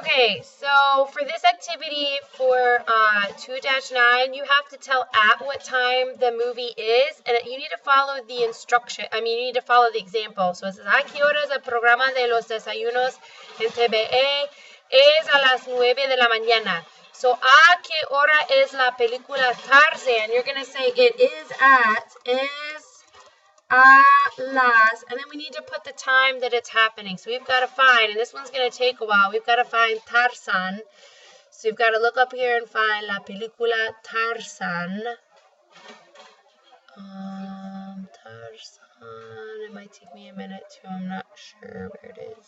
Okay, so for this activity for 2-9, you have to tell at what time the movie is, and you need to follow the instruction. I mean, you need to follow the example. So it says, ¿a qué horas el programa de los desayunos en TVE es a las 9 de la mañana? So, ¿a qué hora es la película Tarzan? You're going to say, it is at, a las, and then we need to put the time that it's happening. So we've got to find, and this one's going to take a while, we've got to find Tarzan. So you've got to look up here and find la película Tarzan. Tarzan, it might take me a minute too, I'm not sure where it is.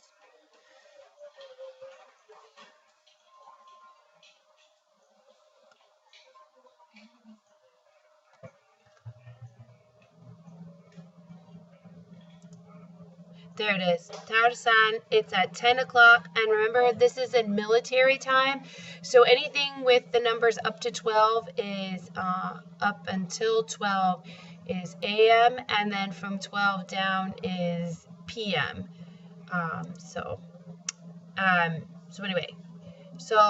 There it is, Tarzan. It's at 10 o'clock. And remember, this is in military time. So anything with the numbers up to 12 is up until 12 is AM. And then from 12 down is PM. So anyway. So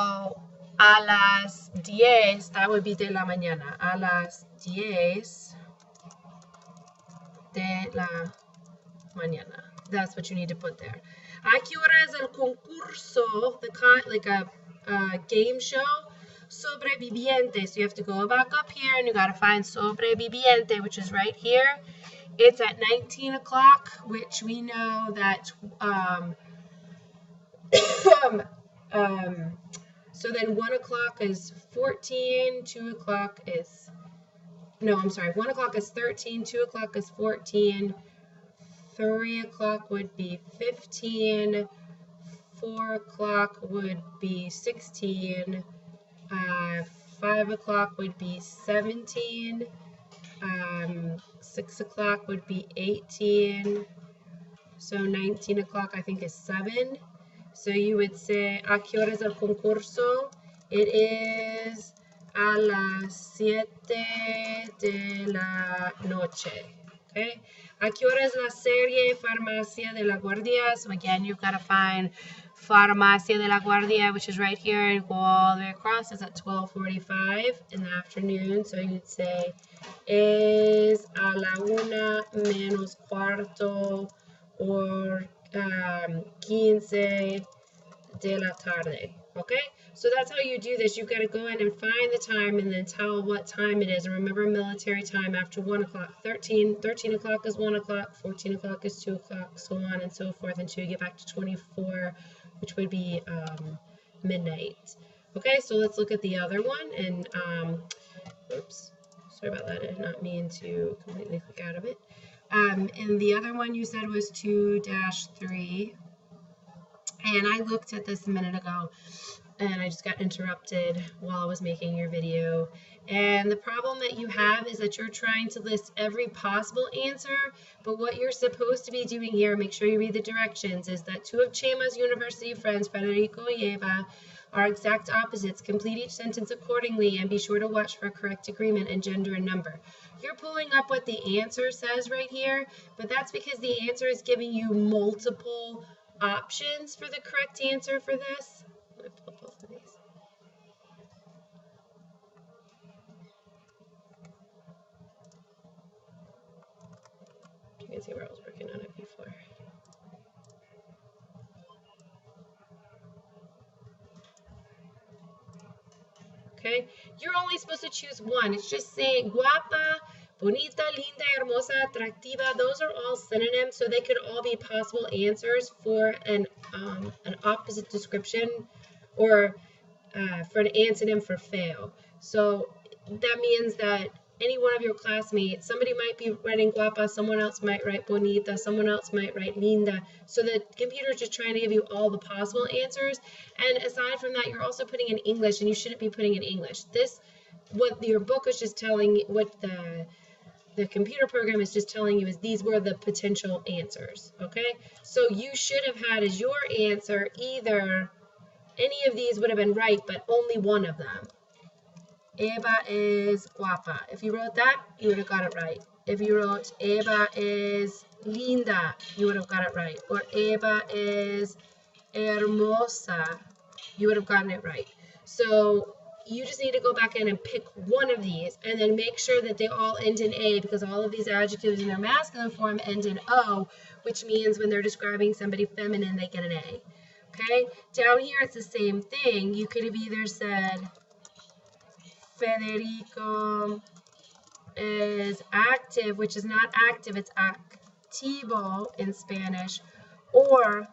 a las 10, that would be de la mañana. A las 10 de la mañana. That's what you need to put there. ¿A qué hora es el concurso? Like a game show. Sobreviviente. So you have to go back up here and you got to find Sobreviviente, which is right here. It's at 19 o'clock, which we know that. So then 1 o'clock is 14. 2 o'clock is. No, I'm sorry. 1 o'clock is 13. 2 o'clock is 14. 3 o'clock would be 15, 4 o'clock would be 16, 5 o'clock would be 17, 6 o'clock would be 18, so 19 o'clock I think is 7. So you would say, ¿a qué hora es el concurso? It is a las 7 de la noche. Okay. ¿A qué hora es la serie Farmacia de la Guardia? So again, you've got to find Farmacia de la Guardia, which is right here, and go all the way across. It's at 12:45 in the afternoon. So you'd say, es a la 1 menos cuarto or 15 de la tarde. Okay? So that's how you do this. You've got to go in and find the time and then tell what time it is. And remember military time after 1 o'clock. 13 o'clock is 1 o'clock, 14 o'clock is 2 o'clock, so on and so forth until you get back to 24, which would be midnight. Okay, so let's look at the other one. And, oops, sorry about that. I did not mean to completely click out of it. And the other one you said was 2-3. And I looked at this a minute ago. And I just got interrupted while I was making your video. And the problem that you have is that you're trying to list every possible answer, but what you're supposed to be doing here, make sure you read the directions, is that two of Chema's university friends, Federico and Eva, are exact opposites. Complete each sentence accordingly and be sure to watch for correct agreement and gender and number. You're pulling up what the answer says right here, but that's because the answer is giving you multiple options for the correct answer for this. Let me pull up both of these. You can see where I was working on it before. Okay, you're only supposed to choose one. It's just saying guapa, bonita, linda, hermosa, atractiva. Those are all synonyms, so they could all be possible answers for an opposite description or for an antonym for feo. So that means that any one of your classmates, somebody might be writing guapa, someone else might write bonita, someone else might write linda. So the computer is just trying to give you all the possible answers. And aside from that, you're also putting in English, and you shouldn't be putting in English. What your book is just telling, what the computer program is just telling you is these were the potential answers, okay? So you should have had as your answer either any of these would have been right, but only one of them. Eva es guapa. If you wrote that, you would have got it right. If you wrote Eva es linda, you would have got it right. Or Eva es hermosa, you would have gotten it right. So you just need to go back in and pick one of these and then make sure that they all end in A, because all of these adjectives in their masculine form end in O, which means when they're describing somebody feminine, they get an A. Okay? Down here, it's the same thing. You could have either said Federico is active, which is not active, it's activo in Spanish, or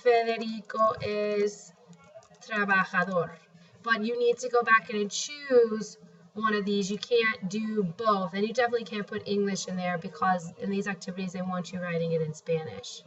Federico is trabajador. But you need to go back in and choose one of these. You can't do both, and you definitely can't put English in there because in these activities they want you writing it in Spanish.